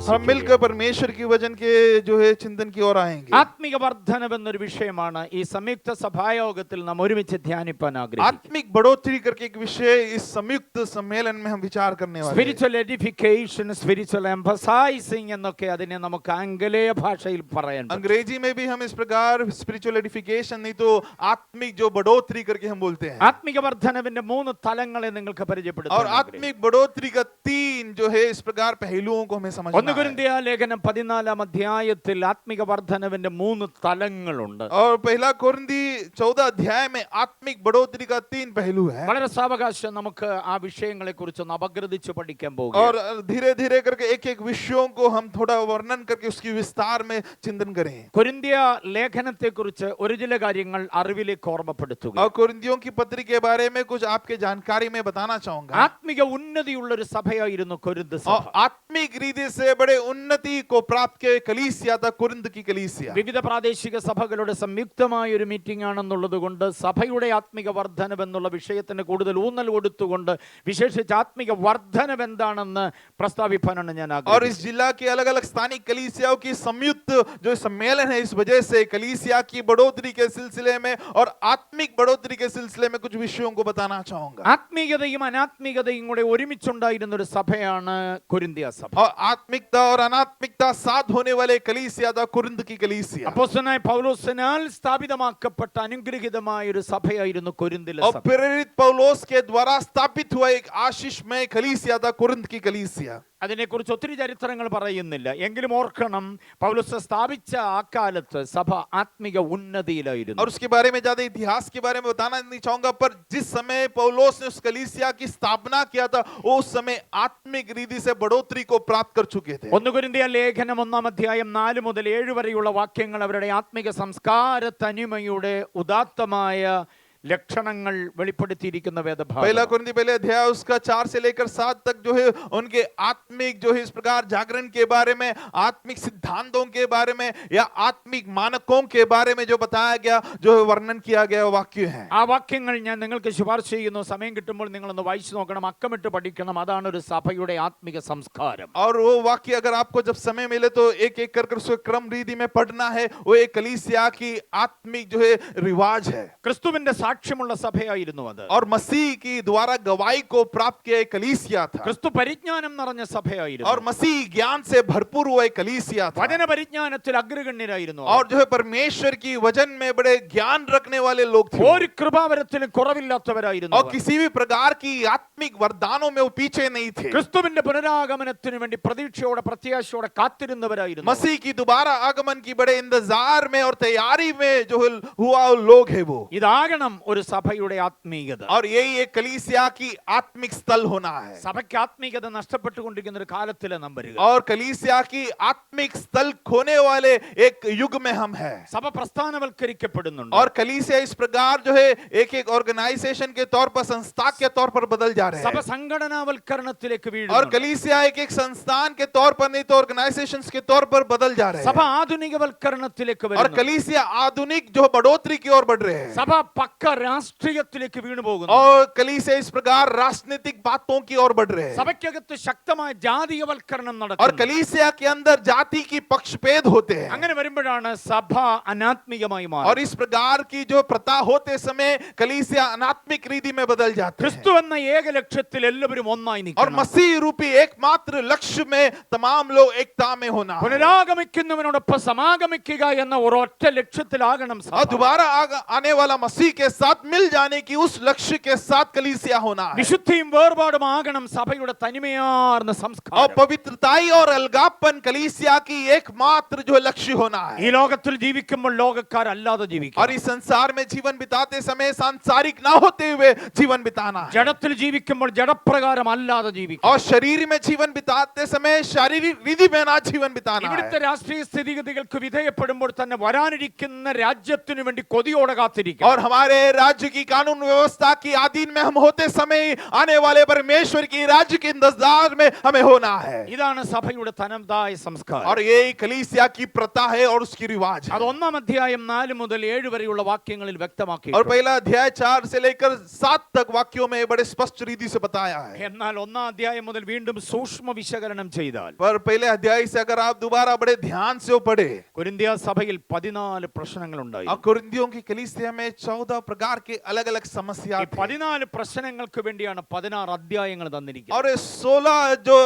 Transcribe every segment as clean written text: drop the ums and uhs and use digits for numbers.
हम मिलकर परमेश्वर की वचन के जो है चिंतन की ओर आएंगे। ആത്മിക വർധനവെന്നൊരു വിഷയമാണ് ഈ സംയുക്ത സഭായോഗത്തിൽ നാം ഒരുമിച്ച് ധ്യാനിപ്പാൻ ആഗ്രഹിക്കുന്നത്. आत्मिक बढ़ोतरी करके एक विषय इस संयुक्त सम्मेलन में हम विचार करने वाले हैं। സ്പിരിച്വൽ എഡിഫിക്കേഷൻ, സ്പിരിച്വൽ എംഫസൈസിംഗ് എന്നൊക്കെ അതിനെ നമുക്ക് ആംഗലേയ ഭാഷയിൽ പറയാൻ പറ്റും. अंग्रेजी में भी हम इस प्रकार स्पिरिचुअल एडिफिकेशन नहीं तो आत्मिक जो बढ़ोतरी करके हम बोलते हैं। ആത്മിക വർധനവിന്റെ 3 തലങ്ങളെ നിങ്ങൾക്ക് പരിചയപ്പെടുത്താം. और आत्मिक बढ़ोतरी का 3 जो है इस प्रकार पहलुओं को हमें समझना है। 1 കൊരിന്ത്യർ ലേഖനം 14 അധ്യായത്തിൽ ആത്മിക വർധനവിന്റെ 3 തലങ്ങളുണ്ട്. और पहला कोरिन्थी 14 अध्याय में आत्मिक बढ़ोतरी का 3 पहलू है। വളരെ സാവകാശം നമുക്ക് ആ വിഷയങ്ങളെ കുറിച്ച് അപഗ്രഥിച്ച് പഠിക്കാൻ പോകും. और धीरे-धीरे करके एक-एक विषयों को हम थोड़ा वर्णन करके उसकी विस्तार में चिंतन करें। കൊരിന്ത്യ ലേഖനത്തെ കുറിച്ച് ഒരു ചില കാര്യങ്ങൾ അറിവിലേക്ക് ഓർമ്മപ്പെടുത്തുക. और कोरिन्थियों की पत्री के बारे में कुछ आपके जानकारी में बताना चाहूंगा। ആത്മിക ഉന്നതിയുള്ള ഒരു സഭയായിരുന്നു കൊരിന്ത് സഭ. और आत्मिक रीति से बड़े उन्नति को प्राप्त किए कलीसिया था कोरिन्थ की कलीसिया। വിവിധ പ്രാദേശിക സഭകളുടെ സംയുക്തമായ ഒരു മീറ്റിംഗ് ആണെന്നുള്ളത് കൊണ്ട് സഭയുടെ ആത്മിക വർധനവ് എന്നുള്ള വിഷയത്തിന് കൂടുതൽ ഊന്നൽ കൊടുത്തുകൊണ്ട് വിശേഷിച്ച് ആത്മിക വർധനവ് എന്താണെന്ന് പ്രസ്താവിപ്പാനാണ് ഞാൻ और ആഗ്രഹിക്കുന്നത്. इस जिला के अलग-अलग स्थानीय कलीसियाओं की संयुक्त जो सम्मेलन है इस वजह से कलीसिया की बढ़ोतरी के सिलसिले में और आत्मिक बढ़ोतरी के सिलसिले में कुछ विषयों को बताना चाहूंगा। ആത്മീയതയും അനാത്മീയതയും കൂടെ ഒരുമിച്ചുണ്ടായിരുന്ന ഒരു സഭയാണ് കൊരിന്ത്യ സഭ. और आत्मिकता और अनात्मिकता साथ होने वाले कलीसिया था कोरिन्थ की कलीसिया। അപ്പോസ്തലനായ പൗലോസിനാൽ സ്ഥാപിതമാക്കപ്പെട്ട അനുഗ്രഹീതമായ ഒരു സഭയായിരുന്നു കൊരിന്തിലെ और സഭ. प्रेरित पौलुस के द्वारा स्थापित हुआ एक आशीषमय कलीसिया था कोरिन्थ की कलीसिया। അതിനെക്കുറിച്ച് ഒത്തിരി ചരിത്രങ്ങൾ പറയുന്നില്ല, എങ്കിലും ഓർക്കണം പൗലോസ് സ്ഥാപിച്ച ആ കാലത്ത് സഭ ആത്മിക ഉന്നതിയിലായിരുന്നു. और उसके बारे में ज्यादा इतिहास के बारे में बताना नहीं चाहूंगा, पर जिस समय पौलुस ने उस कलीसिया की स्थापना किया था वो उस समय आत्मिक रीति से बढ़ोतरी को प्राप्त कर चुके थे। 1 കൊരിന്ത്യർ ലേഖനം 1 അധ്യായം 4 മുതൽ 7 വരെയുള്ള വാക്യങ്ങൾ അവരുടെ ആത്മിക സംസ്കാര തനിമയുടെ ഉദാത്തമായ ലക്ഷണങ്ങൾ വെളിപ്പെടുത്തിയിരിക്കുന്ന വേദഭാഗം. पहला कोरिन्थी पहले अध्याय उसका 4 से लेकर 7 तक जो है उनके आत्मिक जो है इस प्रकार जागरण के बारे में, आत्मिक सिद्धांतों के बारे में या आत्मिक मानकों के बारे में जो बताया गया, जो वर्णन किया गया वाक्य है। ആ വാക്യങ്ങൾ ഞാൻ നിങ്ങൾക്ക് ശുപാർശ ചെയ്യുന്നു. സമയം കിട്ടുമ്പോൾ നിങ്ങളൊന്ന് വായിച്ചു നോക്കണം, അക്കമിട്ട് പഠിക്കണം. അതാണ് ഒരു സഭയുടെ ആത്മിക സംസ്കാരം. और वो वाक्य अगर आपको जब समय मिले तो एक-एक कर उसको क्रम रीति में पढ़ना है। वो एक कलीसिया की आत्मिक जो है रिवाज है। ക്രിസ്തുവിന്റെ സാക്ഷ്യമുള്ള സഭയായിരുന്നു അത്. और मसीह की द्वारा गवाही को प्राप्त किया एक कलीसिया था। ക്രിസ്തു പരിജ്ഞാനം നിറഞ്ഞ സഭയായിരുന്നു. और मसीह ज्ञान से भरपूर हुआ एक कलीसिया था। വചന പരിജ്ഞാനത്തിൽ അഗ്രഗണ്യരായിരുന്നു. और जो है परमेश्वर की वचन में बड़े ज्ञान रखने वाले लोग थे। ഒരു കൃപാവരത്തിലും കുറവില്ലാത്തവരായിരുന്നു. और किसी भी प्रकार की आत्मिक वरदानों में वो पीछे नहीं थे। ക്രിസ്തുവിന്റെ പുനരാഗമനത്തിന് വേണ്ടി പ്രതീക്ഷയോടെ പ്രത്യാശയോടെ കാത്തിരുന്നവരായിരുന്നു. मसीह की दोबारा आगमन की बड़े इंतजार में और तैयारी में जो हुआ लोग है वो। ഇതാകണം ഒരു സഭയുടെ ആത്മീയത. और यही एक कलीसिया की आत्मिक स्थल होना है। സഭയ്ക്ക് ആത്മീയത നഷ്ടപ്പെട്ടുകൊണ്ടിരിക്കുന്ന ഒരു കാലത്തിലെ നാം വരിക. और कलीसिया की आत्मिक स्थल खोने वाले एक युग में हम हैं। സഭ പ്രസ്ഥാനവൽക്കരിക്കപ്പെടുന്നുണ്ട്. और कलीसिया इस प्रकार जो है एक-एक ऑर्गेनाइजेशन के तौर पर, संस्था के तौर पर बदल जा रहे സഭ हैं। സംഘടനാവൽക്കരണത്തിലേക്ക് और വീഴുന്നു. कलीसिया एक-एक संस्थान के तौर पर नहीं तो ऑर्गेनाइजेशंस के तौर पर बदल जा रहे സഭ हैं। ആധുനികവൽക്കരണത്തിലേക്ക് और വരുന്നു. कलीसिया आधुनिक जो बढ़ोतरी की ओर बढ़ रहे हैं। സഭ പക്ക രാഷ്ട്രീയത്തിലേക്ക് വീണു പോകുന്നു. और कलीसिया इस प्रकार राजनीतिक बातों की ओर बढ़ रहे हैं। സഭയ്ക്കകത്ത് ശക്തമായ ജാതീയവൽക്കരണം और നടക്കുന്നു. कलीसिया के अंदर जाति की पक्षभेद होते हैं। അങ്ങനെ വരുമ്പോഴാണ് സഭ അനാത്മികമായി और മാറുന്നത്. इस प्रकार की जो प्रथा होते समय कलीसिया अनात्मिक रीति में बदल जाते हैं। ക്രിസ്തു എന്ന ഏക ലക്ഷ്യത്തിൽ എല്ലാവരും ഒന്നായി और നിൽക്കണം. मसीह रूपी एकमात्र लक्ष्य में तमाम लोग एकता में होना है। പുനരാഗമിക്കുന്നവനോടൊപ്പം സമാഗമിക്കുക എന്ന ഒരൊറ്റ ലക്ഷ്യത്തിലാകണം സഭ. और दोबारा आने वाला मसीह के साथ मिल जाने की उस लक्ष्य के साथ कलीसिया होना है। വിശുദ്ധിയും വേർപാടും ആകണം സഭയുടെ തനിമയാർന്ന और സംസ്കാരം. पवित्रताई और अलगापन कलीसिया की एकमात्र जो लक्ष्य होना ഈ है। ലോകത്തിൽ ജീവിക്കുമ്പോൾ ലോകക്കാരല്ലാതെ ജീവിക്കണം. और इस संसार में जीवन बिताते समय सांसारिक ना होते हुए जीवन बिताना है। ജഡത്തിൽ ജീവിക്കുമ്പോൾ ജഡപ്രകാരം അല്ലാതെ ജീവിക്കണം. और शरीर में जीवन बिताते समय शारीरिक विधि में ना जीवन बिताना ഇവിടുത്തെ है। രാഷ്ട്രീയ സ്ഥിതിഗതികൾക്ക് വിധേയപ്പെടുമ്പോൾ തന്നെ വരാനിരിക്കുന്ന രാജ്യത്തിനു വേണ്ടി കൊതിയോടെ കാത്തിരിക്കണം. और हमारे राज्य की कानून व्यवस्था की अधीन में हम होते समय आने वाले परमेश्वर की राज्य के इंतजार में हमें होना है। ഇതാണ് സഭയുടെ തനതായ സംസ്കാരം. और ये कलीसिया की प्रथा है और उसकी रिवाज है। അത് 1 അധ്യായം 4 മുതൽ 7 വരെയുള്ള വാക്യങ്ങളിൽ और വ്യക്തമാക്കിയിട്ടുണ്ട്. पहला अध्याय 4 से लेकर 7 तक वाक्यों में बड़े स्पष्ट रीति से बताया है। എന്നാൽ 1 അധ്യായം മുതൽ വീണ്ടും സൂക്ഷ്മ വിശകലനം ചെയ്താൽ पर पहले अध्याय से अगर आप दोबारा बड़े ध्यान से वो पढ़े, കൊരിന്ത്യ സഭയിൽ 14 പ്രശ്നങ്ങൾ ഉണ്ടായി. और कुरिन्थियों की कलीसिया में 14 प्रकार के अलग अलग समस्या ഈ थे। 14 പ്രശ്നങ്ങൾക്ക് വേണ്ടിയാണ് 16 അധ്യായങ്ങൾ തന്നിരിക്കുന്നത്. और 16 जो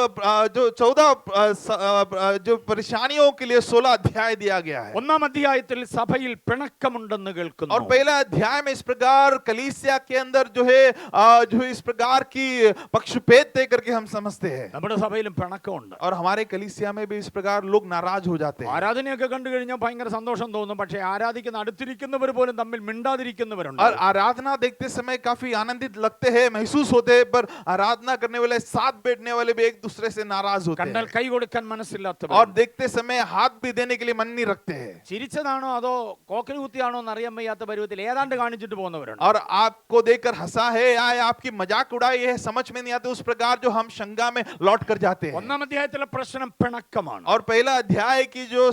14 जो परेशानियों के लिए 16 अध्याय दिया गया है। 1 അധ്യായത്തിൽ സഭയിൽ പിണക്കമുണ്ടെന്ന് और കേൾക്കുന്നു. पहला अध्याय में इस प्रकार कलीसिया के अंदर जो है जो इस प्रकार की पक्षभेद दे करके हम समझते हैं। നമ്മുടെ സഭയിലും പിണക്കമുണ്ട്. और हमारे कलीसिया में भी इस प्रकार लोग नाराज हो जाते हैं। ആരാധനയൊക്കെ കണ്ടു കഴിഞ്ഞാൽ ഭയങ്കര സന്തോഷം തോന്നും. പക്ഷേ ആരാധിക്കുന്ന അടുത്തിരിക്കുന്നവർ പോലും തമ്മിൽ മിണ്ടാതിരിക്കുന്നവരുണ്ട്. और आराधना देखते समय काफी आनंदित लगते हैं, महसूस होते हैं, पर आराधना करने वाले साथ बैठने वाले भी एक दूसरे से नाराज होते കണ്ടാൽ हैं। കൈ കൊടുക്കാൻ മനസ്സില്ലാത്തവർ. और देखते समय हाथ भी देने के लिए मन नहीं रखते हैं। ചിരിച്ചതാണോ അതോ കോക്കൽ കുത്തിയാണോ എന്ന് അറിയാൻ വയ്യാത്ത പരുവത്തിൽ ഏതാണ്ട് കാണിച്ചിട്ട് പോകുന്നവരുണ്ട്. और आपको देखकर हंसा है या आपकी मजाक उड़ाई है, समझ में नहीं आते, उस प्रकार जो हम शंका में लौट कर जाते हैं। 1 അധ്യായത്തിലെ പ്രശ്നം പിണക്കമാണ്. और पहला अध्याय की जो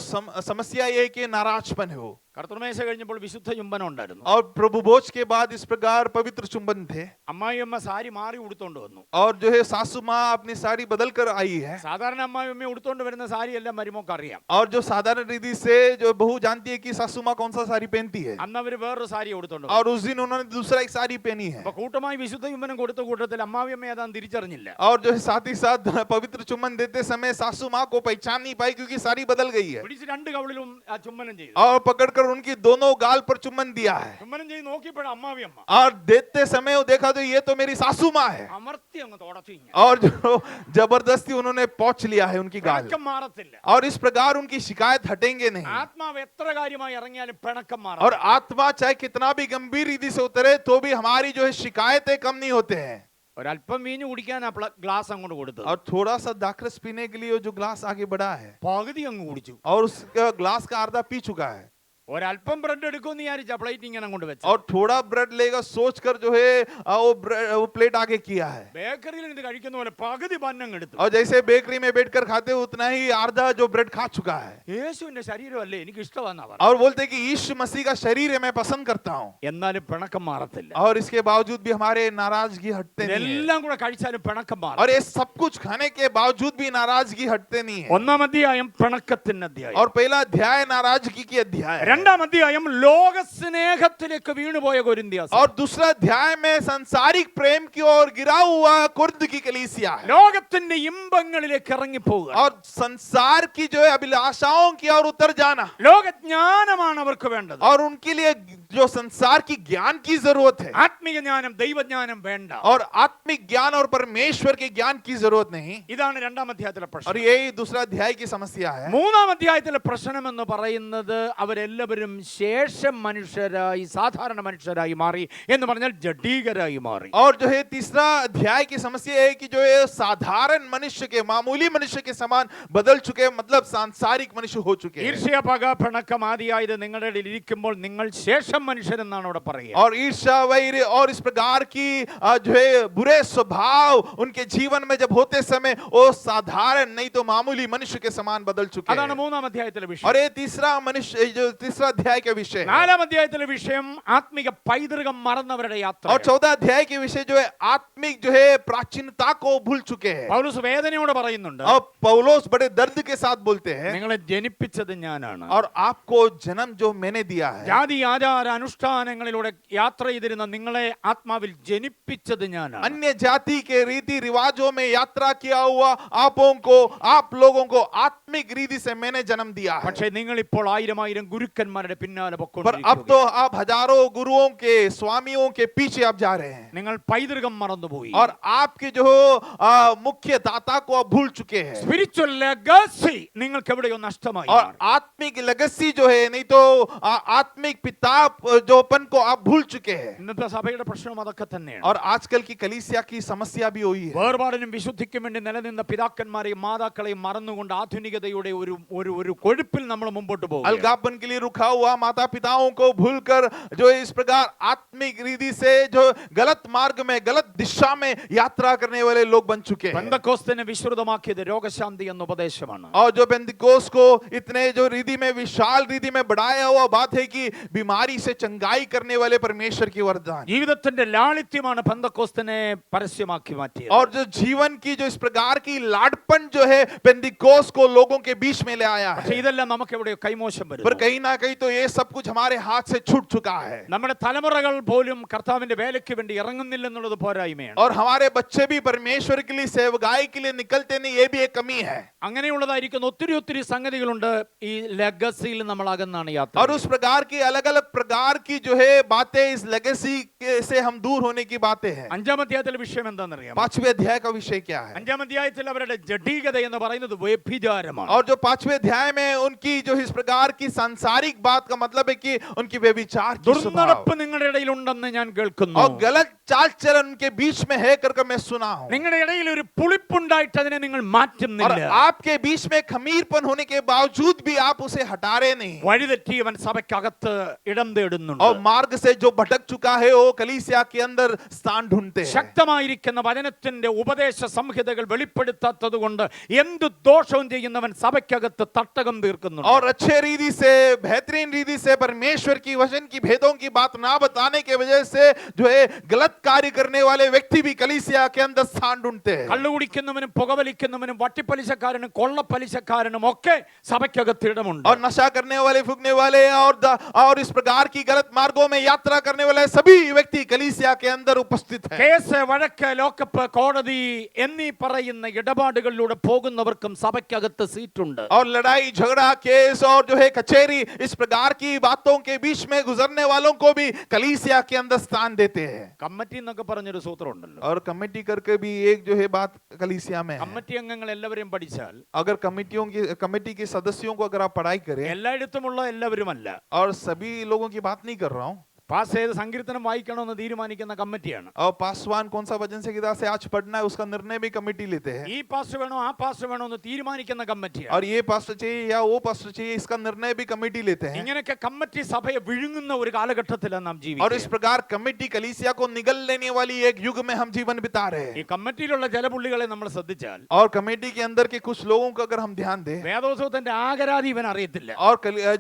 समस्या ये है कि नाराजपन है वो। കർത്തൃമേശ കഴിഞ്ഞപ്പോൾ വിശുദ്ധ ചുംബനം ഉണ്ടായിരുന്നു. और प्रभु भोज के बाद इस प्रकार पवित्र चुंबन थे। അമ്മായിയമ്മ സാരി മാറി ഉടുത്തോണ്ട് വന്നു. और जो है सासू माँ अपनी साड़ी बदल कर आई है। സാധാരണ അമ്മായിയമ്മ ഉടുത്തോണ്ട് വരുന്ന സാരി എല്ലാം മരുമോക്ക് അറിയാം. और जो साधारण रीति से जो बहू जानती है कि सासू माँ कौन सा साड़ी पहनती है। അന്ന് അവര് വേറൊരു സാരി ഉടുത്തോണ്ട് വന്നു. और उस दिन उन्होंने दूसरा एक साड़ी पहनी है। അപ്പൊ കൂട്ടമായി വിശുദ്ധ ചുംബനം കൊടുത്ത കൂട്ടത്തിൽ അമ്മാവിയമ്മ ഏതാന്ന് തിരിച്ചറിഞ്ഞില്ല. और जो है साथ ही साथ पवित्र चुम्बन देते समय सासू माँ को पहचान नहीं पाई क्योंकि साड़ी बदल गई है। പിടിച്ച് രണ്ട് കവിളിലും ആ ചുംബനം ചെയ്തു. और पकड़कर उनकी दोनों गाल पर चुम्बन दिया है। ചുംബനം ചെയ്ത് നോക്കിയപ്പോഴും അമ്മാവിയമ്മ और देते समय वो देखा तो ये तो मेरी सासू माँ है। അമർത്തി അങ്ങ് തുടച്ചു. और जो जबरदस्ती उन्होंने पहुंच लिया है उनकी गाल। പിണക്കം മാറത്തില്ല. और इस प्रकार उनकी शिकायत हटेंगे नहीं। ആത്മാവ് എത്ര കാര്യമായി ഇറങ്ങിയാലും പിണക്കം മാറും. और आत्मा चाहे कितना भी गंभीर रीति से उतरे तो भी हमारी जो है शिकायतें कम नहीं होते हैं। ഒരല്പം വീഞ്ഞ് കുടിക്കാൻ ഗ്ലാസ് അങ്ങോട്ട് കൊടുത്തു. और थोड़ा सा दाखरस पीने के लिए जो ग्लास आगे बढ़ा है പകുതി അങ്ങ് കുടിച്ചു. और उस ग्लास का आधा पी चुका है। ഒരല്പം ബ്രെഡ് എടുക്കുമെന്ന് വിചാരിച്ച പ്ലേറ്റ് ഇങ്ങനെ അങ്ങോട്ട് വെച്ചു. और थोड़ा ब्रेड लेगा सोचकर जो है वो प्लेट आगे किया है। ബേക്കറിയിൽ ഇത് കഴിക്കുന്ന പോലെ പകുതി പന്നം എടുത്തു. और जैसे बेकरी में बैठकर खाते उतना ही आधा जो ब्रेड खा चुका है। യേശുവിന്റെ ശരീരമല്ലേ എനിക്ക് ഇഷ്ടമാണെന്നാ പറഞ്ഞു. और बोलते कि यीशु मसीह का शरीर है, मैं पसंद करता हूँ। എന്നാലും പിണക്കം മാറത്തില്ല. और इसके बावजूद भी हमारे नाराजगी हटते नहीं है। ഇതെല്ലാം കൂടെ കഴിച്ചാലും പിണക്കം മാറും. और ये सब कुछ खाने के बावजूद भी नाराजगी हटते नहीं है। 1 അധ്യായം പിണക്കത്തിന്റെ അധ്യായം. और पहला अध्याय नाराजगी की अध्याय है। 2 അധ്യായം ലോക സ്നേഹത്തിലേക്ക് വീണുപോയ കൊരിന്ത്യ സഭ. और दूसरा अध्याय में सांसारिक प्रेम की ओर गिरा हुआ कुर्द की कलीसिया है। ലോകത്തിന്റെ ഇമ്പങ്ങളിലേക്ക് ഇറങ്ങി പോവുക. और संसार की जो है अभिलाषाओं की ओर उतर जाना। ലോകജ്ഞാനമാണ് അവർക്ക് വേണ്ടത്. और उनके लिए जो संसार की ज्ञान की जरूरत है। ആത്മീയ ജ്ഞാനം ദൈവജ്ഞാനം വേണ്ട. और आत्मिक ज्ञान और परमेश्वर के ज्ञान की जरूरत नहीं। ഇതാണ് 2 അധ്യായത്തിലെ और പ്രശ്നം. यही दूसरा अध्याय की समस्या है। 3 അധ്യായത്തിലെ പ്രശ്നം എന്ന് പറയുന്നത് അവരെല്ലാവരും ശേഷം മനുഷ്യരായി സാധാരണ മനുഷ്യരായി മാറി എന്ന് പറഞ്ഞാൽ ജഡീകരായി മാറി. और जो है तीसरा अध्याय की समस्या है कि जो है साधारण मनुष्य के मामूली मनुष्य के समान बदल चुके, मतलब सांसारिक मनुष्य हो चुके हैं। ഈർഷ്യ പക പിണക്കം ആദിയായത് നിങ്ങളുടെ ഇടയിൽ ഇരിക്കുമ്പോൾ നിങ്ങൾ ശേഷം മനുഷ്യരെന്നാണ് അവിടെ പറയുക. और ईर्ष्या वैर और इस प्रकार की जो है बुरे स्वभाव उनके जीवन में जब होते समय वो साधारण नहीं तो मामूली मनुष्य के समान बदल चुके അതാണ് हैं। 3 അധ്യായത്തിലെ വിഷയം. और ये तीसरा मनुष्य जो तीसरा अध्याय का विषय है। 4 അധ്യായത്തിലെ വിഷയം ആത്മിക പൈതൃകം മറന്നവരുടെ യാത്ര. और 14 अध्याय के विषय जो है आत्मिक जो है प्राचीनता को भूल चुके हैं। പൗലോസ് വേദനയോടെ പറയുന്നുണ്ട്, अब पौलोस बड़े दर्द के साथ बोलते हैं, നിങ്ങളെ ജനിപ്പിച്ചത് ഞാനാണ്. और आपको जन्म जो मैंने दिया है। ജാതി ആചാര അനുഷ്ഠാനങ്ങളിലൂടെ യാത്ര ചെയ്തിരുന്ന നിങ്ങളെ ആത്മാവിൽ ജനിപ്പിച്ചത് ഞാനാണ്. अन्य जाति के रीति रिवाजों में यात्रा किया हुआ आप लोगों को आत्मिक रीति से मैंने जन्म दिया है। പക്ഷേ നിങ്ങൾ ഇപ്പോൾ 1000 ഗുരുക്കന്മാരുടെ പിന്നാലെ पर अब പൊക്കോണ്ടിരിക്കുകയാണ്. तो आप हजारों गुरुओं के स्वामियों के पीछे आप जा रहे हैं। നിങ്ങൾ പൈതൃകം മറന്നുപോയി. और आपके जो मुख्य दाता को आप भूल चुके हैं। സ്പിരിച്വൽ ലെഗസി നിങ്ങൾക്ക് എവിടെയോ നഷ്ടമായി. और आत्मिक लेगेसी जो है नहीं तो आत्मिक पिता जोपन को आप भूल चुके हैं। ഇന്നത്തെ സഭയുടെ പ്രശ്നം അതൊക്കെ തന്നെയാണ്. और आजकल की कलीसिया की समस्या भी वही है। വേർപാടിനും വിശുദ്ധിക്കും വേണ്ടി നിലനിന്ന പിതാക്കന്മാരെയും മാതാക്കളെയും മറന്നുകൊണ്ട് ആധുനികതയുടെ ഒരു ഒരു ഒരു കൊഴുപ്പിൽ നമ്മൾ മുമ്പോട്ട് പോകും. अलगापन के लिए रुका हुआ माता पिताओं को भूलकर जो इस प्रकार आत्मिक रीति से जो गलत मार्ग में गलत दिशा में यात्रा करने वाले लोग बन चुके हैं। പെന്തക്കോസ്തിനെ വിശ്രുതമാക്കിയത് രോഗശാന്തി എന്ന ഉപദേശമാണ്. और जो पेंतिकोस्त को इतने जो रीति में विशाल रीति में बढ़ाया हुआ बात है कि बीमारी से चंगाई करने वाले परमेश्वर की वरदान। ജീവിതത്തിന്റെ ലാളിത്യമാണ് പെന്തക്കോസ്തിനെ പരസ്യമാക്കി മാറ്റിയത്. और जो जीवन की जो इस प्रकार की लाडपन जो है पेंतिकोस्त को लोगों के बीच में ले आया പക്ഷേ है। ഇതെല്ലാം നമുക്ക് എവിടെയോ കൈമോശം पर വരുന്നു. कहीं ना कहीं तो ये सब कुछ हमारे हाथ से छूट चुका है। നമ്മുടെ തലമുറകൾ പോലും കർത്താവിന്റെ വേലയ്ക്ക് വേണ്ടി ഇറങ്ങുന്നില്ലെന്നുള്ളത് പോരായ്മയാണ്. और हमारे बच्चे भी परमेश्वर के लिए सेवकाई के लिए निकलते नहीं, ये भी एक कमी है। അങ്ങനെയുള്ളതായിരിക്കുന്ന ഒത്തിരി ഒത്തിരി സംഗതികളുണ്ട്. ഈ ലെഗസിയിൽ നമ്മൾ അകന്നാണ് യാത്ര. और उस प्रकार की अलग अलग प्रकार की जो है बातें इस लेगेसी से हम दूर होने की बातें हैं। 5-ാം അധ്യായത്തിലെ വിഷയം എന്താണെന്നറിയാമോ? 5वें अध्याय का विषय क्या है? 5-ാം അധ്യായത്തിൽ അവരുടെ ജഡീകത എന്ന് പറയുന്നത് വ്യഭിചാരമാണ്. और जो 5वें अध्याय में उनकी जो इस प्रकार की सांसारिक बात का मतलब है कि उनकी व्यभिचार की स्वभाव ദുർനടപ്പ് നിങ്ങളുടെ ഇടയിൽ ഉണ്ടെന്ന് ഞാൻ കേൾക്കുന്നു. और गलत चाल चलन उनके बीच में है करके मैं सुना हूं। നിങ്ങളുടെ ഇടയിൽ ഒരു പുളിപ്പുണ്ടായിട്ട് അതിനെ നിങ്ങൾ और മാറ്റുന്നില്ല. आपके बीच में खमीरपन होने के बावजूद भी आप उसे हटा रहे नहीं। വഴിതെറ്റിയവൻ സഭയ്ക്കകത്ത് ഇടം തേടുന്നുണ്ട്. और मार्ग से जो भटक चुका है वो कलीसिया के अंदर स्थान ढूंढते हैं। ശക്തമായിരിക്കുന്ന വചനത്തിന്റെ ഉപദേശ സംഹിതകൾ വെളിപ്പെടുത്താത്തത് കൊണ്ട് എന്ത് ദോഷവും ചെയ്യുന്നവൻ സഭയ്ക്കകത്ത് തട്ടകം തീർക്കുന്നുണ്ട്. और अच्छे रीति से बेहतरीन रीति से परमेश्वर की वचन की भेदों की बात ना बताने के वजह से जो है गलत कार्य करने वाले व्यक्ति भी कलीसिया के अंदर स्थान ढूंढते हैं। കള്ളുകുടിക്കുന്നവനും പുകവലിക്കുന്നവനും വട്ടിപ്പലിശക്കാരനും കൊള്ളപ്പലിശക്കാരനും ഒക്കെ സഭയ്ക്കകത്ത് ഇടമുണ്ട്. और नशा करने वाले, फूकने वाले और इस प्रकार की गलत मार्गों में यात्रा करने वाले सभी व्यक्ति कलीसिया के अंदर उपस्थित हैं। കേസ്, വഴക്ക്, ലോക്കപ്പ്, കോടതി എന്നീ പറയുന്ന ഇടപാടുകളിലൂടെ പോകുന്നവർക്കും സഭയ്ക്കകത്ത് സീറ്റുണ്ട്. और लड़ाई झगड़ा केस और जो है कचहरी इस प्रकार की बातों के बीच में गुजरने वालों को भी कलीसिया के अंदर स्थान देते हैं। കമ്മിറ്റി എന്നൊക്കെ പറഞ്ഞൊരു സൂത്രം ഉണ്ടല്ലോ. और कमेटी करके भी एक जो है बात कलीसिया में है। കമ്മിറ്റി അംഗങ്ങൾ എല്ലാവരെയും പഠിച്ചാൽ अगर कमेटी के सदस्यों को अगर आप पढ़ाई करें, എല്ലായിടത്തുമുള്ള എല്ലാവരുമല്ല, और सभी लोगों की बात नहीं कर रहा हूं, പാസ് ചെയ്ത് സങ്കീർത്തനം വായിക്കണമെന്ന് തീരുമാനിക്കുന്ന കമ്മിറ്റിയാണ്. और पासवान कौन सा वचन से किताब से आज पढ़ना है उसका निर्णय भी कमेटी लेते हैं। ഈ പാസ്റ്റർ വേണോ ആ പാസ്റ്റർ വേണോ എന്ന് തീരുമാനിക്കുന്ന കമ്മിറ്റിയാണ്. और ये पास्टर चाहिए या वो पास्टर चाहिए इसका निर्णय भी कमेटी लेते हैं। ഇങ്ങനെയൊക്കെ കമ്മിറ്റി സഭയെ വിഴുങ്ങുന്ന ഒരു കാലഘട്ടത്തിലാണ് നാം और इस ജീവിക്കുന്നത്. प्रकार कमेटी कलीसिया को निगल लेने वाली एक युग में हम जीवन बिता रहे ഈ हैं। കമ്മിറ്റിയിലുള്ള ചില പുള്ളികളെ നമ്മൾ ശ്രദ്ധിച്ചാൽ और कमेटी के अंदर के कुछ लोगों को अगर हम ध्यान दें, വേദോത്സവത്തിന്റെ ആകരാതി ഇവൻ അറിയത്തില്ല. और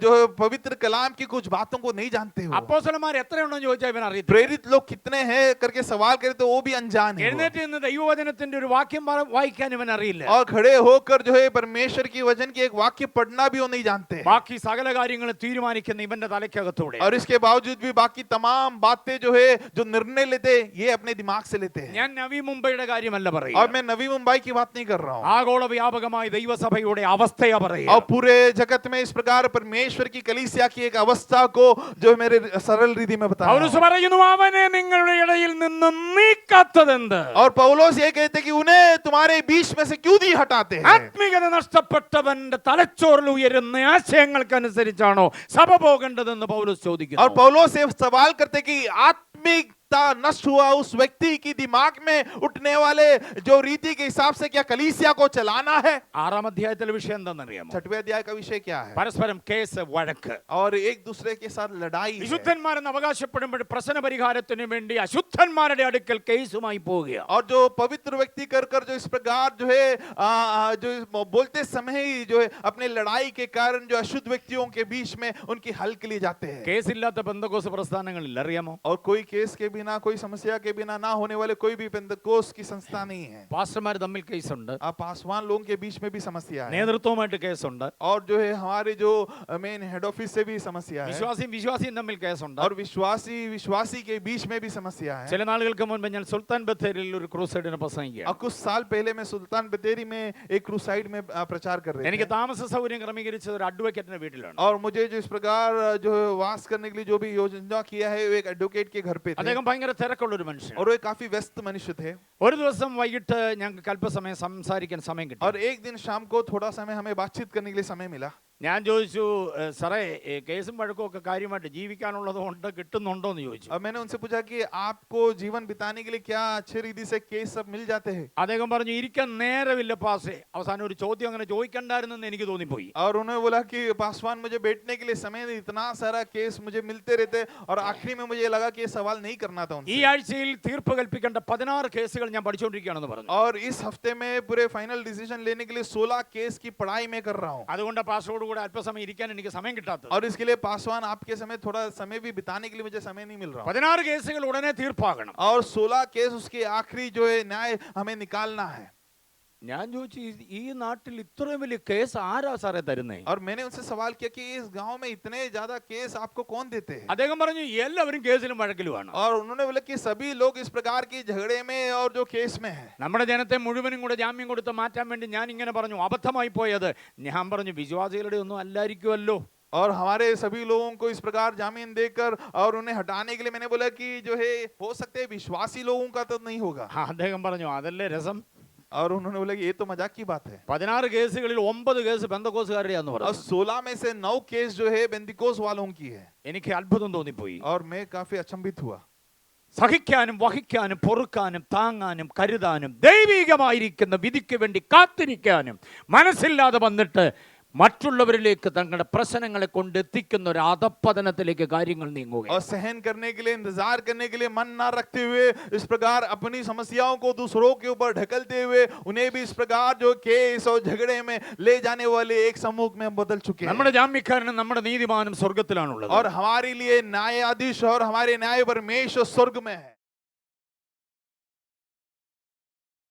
जो है पवित्र कलाम की कुछ बातों को नहीं जानते हो। അപ്പോസ്തലന്മാർ എത്രയുണ്ടെന്ന് ചോദിച്ചാൽ ഇവൻ അറിയത്തില്ല. प्रेरित लोग कितने हैं करके सवाल करे तो वो भी अनजान है। എഴുന്നേറ്റ് നിന്ന് ദൈവവചനത്തിന്റെ ഒരു വാക്യം വായിക്കാൻ ഇവൻ അറിയില്ല. और खड़े होकर जो है परमेश्वर की वचन की एक वाक्य पढ़ना भी वो नहीं जानते। ബാക്കി സകല കാര്യങ്ങളും തീരുമാനിക്കുന്ന ഇവന്റെ തലയ്ക്കകത്തൂടെ. और इसके बावजूद भी बाकी तमाम बातें जो है जो निर्णय लेते ये अपने दिमाग से लेते हैं। ഞാൻ നവി മുംബൈയുടെ കാര്യമല്ല और പറയുക. मैं नवी मुंबई की बात नहीं कर रहा हूँ। ആഗോള വ്യാപകമായ ദൈവസഭയുടെ അവസ്ഥയാ പറയുക. और पूरे जगत में इस प्रकार परमेश्वर की कलीसिया की एक अवस्था को जो मेरे सरल रीति में बता रहा പൗലോസ് हूं। പറയുന്നു അവനെ നിങ്ങളുടെ ഇടയിൽ നിന്ന് നീക്കാത്തതെന്ത്? और पौलुस ये कहते कि उन्हें तुम्हारे बीच में से क्यों नहीं हटाते हैं? ആത്മീയത നഷ്ടപ്പെട്ടവന്റെ തലച്ചോറിൽ ഉയരുന്ന ആശയങ്ങൾക്കനുസരിച്ചാണോ സഭ പോകേണ്ടതെന്ന് പൗലോസ് और ചോദിക്കുന്നു. पौलुस ये सवाल करते कि आत्मिकता नष्ट हुआ उस व्यक्ति की दिमाग में उठने वाले जो रीति के हिसाब से क्या कलीसिया को चलाना है? 6-ാം അധ്യായത്തിലെ വിഷയം എന്താണെന്നറിയാമോ? 6वें अध्याय का विषय क्या है? പരസ്പരം കേസ്, വഴക്ക്. और एक दूसरे के साथ लड़ाई है। വിശുദ്ധന്മാരെന്ന് അവകാശപ്പെടുമ്പോൾ പ്രശ്ന പരിഹാരത്തിന് വേണ്ടി അശുദ്ധന്മാരുടെ അടുക്കൽ കേസുമായി പോവുകയാണ്. और जो पवित्र व्यक्ति कर कर जो इस प्रकार जो है जो बोलते समय ही जो है अपने लड़ाई के कारण जो अशुद्ध व्यक्तियों के बीच में उनकी हल के लिए जाते हैं। കേസില്ലാത്ത പെന്തക്കോസ്ത് പ്രസ്ഥാനങ്ങളിൽ അറിയാമോ? और कोई केस के बिना, कोई समस्या के बिना ना होने वाले कोई भी पेंतकोस्त की संस्था नहीं है। പാസ്റ്റർമാർ തമ്മിൽ കേസുണ്ട്, आप पासवान लोगों के बीच में भी समस्या है। നേതൃത്വമായിട്ട് കേസുണ്ട്, और जो है हमारे जो मेन हेड ऑफिस से भी समस्या है। വിശ്വാസിയും തമ്മിൽ കേസുണ്ട്. और विश्वासी के बीच में भी समस्या है। ചില നാളുകൾക്ക് മുൻപ് ഞാൻ സുൽത്താൻ ബത്തേരിയിൽ ഒരു ക്രൂസൈഡിനെ और പ്രസംഗിക്കുകയാണ്. कुछ साल पहले मैं सुल्तान बतेरी में एक क्रूसाइड में प्रचार कर रहे എനിക്ക് थे। താമസ സൗകര്യം ക്രമീകരിച്ചത് ഒരു അഡ്വക്കേറ്റിന്റെ വീട്ടിലാണ്. और मुझे जो इस प्रकार जो है वास करने के लिए जो भी योजना किया है वो एक एडवोकेट के घर पे थे। അദ്ദേഹം ഭയങ്കര തിരക്കുള്ള ഒരു മനുഷ്യൻ. और वो एक काफी व्यस्त मनुष्य थे। ഒരു ദിവസം വൈകിട്ട് ഞങ്ങൾക്ക് അല്പസമയം സംസാരിക്കാൻ സമയം കിട്ടി. और एक दिन शाम को थोड़ा समय हमें बातचीत करने के लिए समय मिला। ഞാൻ ചോദിച്ചു സാറേ കേസും വഴക്കും ഒക്കെ കാര്യമായിട്ട് ജീവിക്കാനുള്ളത് കൊണ്ട് കിട്ടുന്നുണ്ടോ എന്ന് ചോദിച്ചു. अब मैंने उनसे पूछा कि आपको जीवन बिताने के लिए क्या अच्छे रीति से केस सब मिल जाते हैं? അദ്ദേഹം പറഞ്ഞു ഇരിക്കാൻ നേരമില്ല പാസ്റ്റേ. അവസാനം ഒരു ചോദ്യം അങ്ങനെ ചോദിക്കണ്ടായിരുന്നെന്ന് എനിക്ക് തോന്നിപ്പോയി. और उन्होंने बोला कि पासवान मुझे बैठने के लिए समय नहीं, इतना सारा केस मुझे मिलते रहते और आखिरी में मुझे लगा कि ये सवाल नहीं करना था ഈ उनसे। ആഴ്ചയിൽ തീർപ്പ് കൽപ്പിക്കേണ്ട 16 കേസുകൾ ഞാൻ പഠിച്ചുകൊണ്ടിരിക്കുകയാണെന്ന് പറഞ്ഞു. और इस हफ्ते में पूरे फाइनल डिसीजन लेने के लिए 16 केस की पढ़ाई में कर रहा हूँ। അതുകൊണ്ട് പാസ്റ്ററോട് കൂടെ അല്പസമയം ഇരിക്കാൻ എനിക്ക് സമയം കിട്ടാത്തത്. और इसके लिए पासवान आपके समय थोड़ा समय भी बिताने के लिए मुझे समय नहीं मिल रहा। 16 കേസുകൾ ഉടനെ തീർപ്പാകണം. और 16 केस उसके आखिरी जो है न्याय हमें निकालना है। ഞാൻ ചോദിച്ചു ഈ നാട്ടിൽ ഇത്രയും വലിയ കേസ് ആരാ സാറേ തരുന്നേ? और मैंने उनसे सवाल किया कि इस गांव में इतने ज्यादा केस आपको कौन देते हैं? അദ്ദേഹം പറഞ്ഞു എല്ലാവരും കേസിലും വഴക്കിലുമാണ്. और उन्होंने बोला कि सभी लोग इस प्रकार की झगड़े में और जो केस में है। നമ്മുടെ ജനത്തെ മുഴുവനും കൂടെ ജാമ്യം കൊടുത്ത് മാറ്റാൻ വേണ്ടി ഞാൻ ഇങ്ങനെ പറഞ്ഞു. അബദ്ധമായി പോയത് ഞാൻ പറഞ്ഞു വിശ്വാസികളുടെ ഒന്നും അല്ലായിരിക്കുമല്ലോ. और हमारे सभी लोगों को इस प्रकार जामीन देकर और उन्हें हटाने के लिए मैंने बोला कि जो है हो सकते हैं विश्वासी लोगों का तो नहीं होगा। അദ്ദേഹം പറഞ്ഞു അതല്ലേ രസം. और उन्होंने बोला कि ये तो मजाक की बात है। 16 കേസുകളിൽ 9 കേസ് പെന്തക്കോസുകാരുടെയാന്ന് और പറഞ്ഞു. 16 में से 9 केस जो है बेंतिकोस वालों की है। എനിക്ക് അത്ഭുതം തോന്നിപ്പോയി. और मैं काफी अचंभित हुआ। സഹിക്കാനും വഹിക്കാനും പൊറുക്കാനും താങ്ങാനും കരുതാനും ദൈവികമായിരിക്കുന്ന വിധിക്ക് വേണ്ടി കാത്തിരിക്കാനും മനസ്സില്ലാതെ വന്നിട്ട് മറ്റുള്ളവരിലേക്ക് തങ്ങളുടെ പ്രശ്നങ്ങളെ കൊണ്ടെത്തിക്കുന്ന ഒരു അധപ്പതനത്തിലേക്ക് കാര്യങ്ങൾ നീങ്ങുക. और सहन करने के लिए, इंतजार करने के लिए मन ना रखते हुए इस प्रकार अपनी समस्याओं को दूसरों के ऊपर ढकलते हुए उन्हें भी इस प्रकार जो केस और झगड़े में ले जाने वाले एक समूह में हम बदल चुके हैं। നമ്മുടെ ജാമ്യക്കാരനും നമ്മുടെ നീതിമാനും സ്വർഗത്തിലാണുള്ളത്. और हमारे लिए न्यायाधीश और हमारे न्याय परमेश्वर स्वर्ग में है।